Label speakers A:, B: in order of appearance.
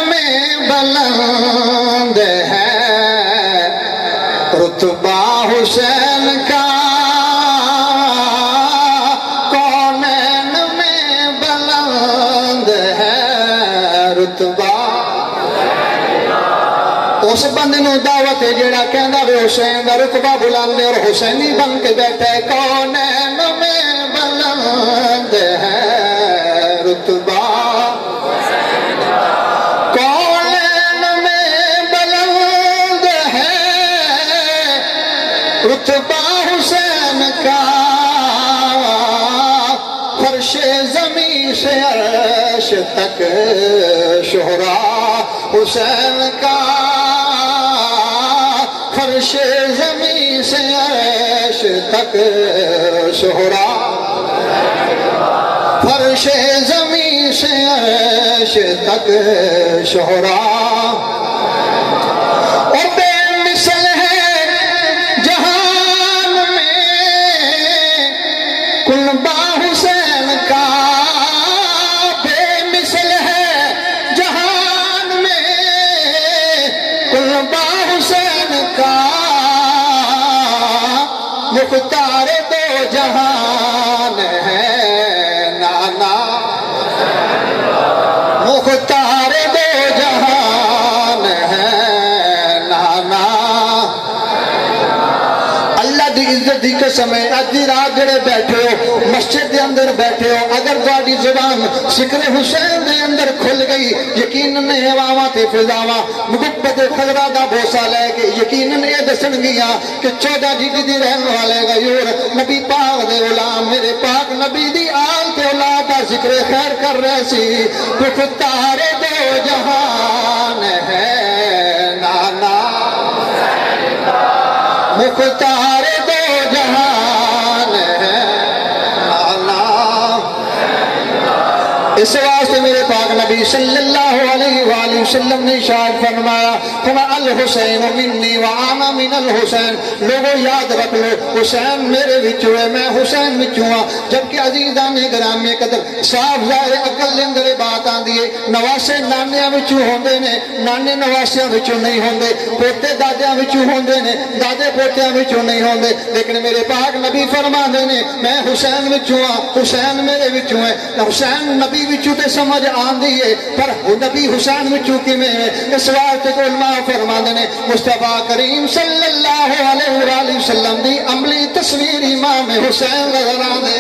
A: میں بلند ہے رتبہ حسین کا، کونین میں بلند ہے رتبہ۔ اس بندے نو دعوت ہے جیڑا کہندا وے حسین دا رتبہ بلند ہے اور حسینی بن کے بیٹھا ہے۔ کونین میں بلند ہے رتبہ، رتبہ حسین کا، فرش زمین سے عرش تک شہرا حسین کا، فرش زمین سے عرش تک شہرا، فرش زمین سے عرش تک شہرا۔ حسین کا بے مثل ہے جہان میں، قلبہ حسین کا مختار دو جہان ہے نانا، مختار دو جہان ہے نانا۔ اللہ دی عزت دی قسم ہے، ادھی رات جڑے بیٹھے ہو مسجد دے اندر بیٹھے ہو، اگر تہاڈی زبان ذکر حسین دے اندر کھل گئی، یقیناً ہواواں تے فضاواں محبت خضرا دا بوسا لے کے یقیناً یہ دسن گیاں کہ 14 جی دی رہن والے غیور نبی پاک دے غلام میرے پاک نبی دی آل تے اولاد دا ذکر خیر کر رہے سی۔ مختار دو جہان ہے نانا، مختار دو جہان ہے نانا۔ اس واسطے میرے پاک نبی صلی اللہ علیہ وآلہ وسلم نے ارشاد فرمایا الحسین منی وانا من الحسین، لوگوں یاد رکھ لو حسین میرے وچوں ہے، میں حسین وچوں ہاں۔ جبکہ عزیزان گرامی قدر صاف ظاہر عقل دے اندر بات آندی ہے، نواسے نانیاں وچوں ہوندے نے، نانے نواسیاں وچوں نہیں ہوندے، پوتے دادیاں وچوں ہوندے نے، دادے پوتیاں وچوں نہیں ہوندے۔ لیکن میرے پاک نبی فرماندے نے میں حسین وچوں ہاں، حسین میرے وچوں ہے۔ حسین نبی وچوں تے سمجھ آندی ہے، پر نبی حسین وچوں کیویں ہے؟ اس واسطے کو علماء فرماندے نے مصطفیٰ کریم صلی اللہ علیہ وآلہ وسلم دی عملی تصویر امام حسین نظر آندے۔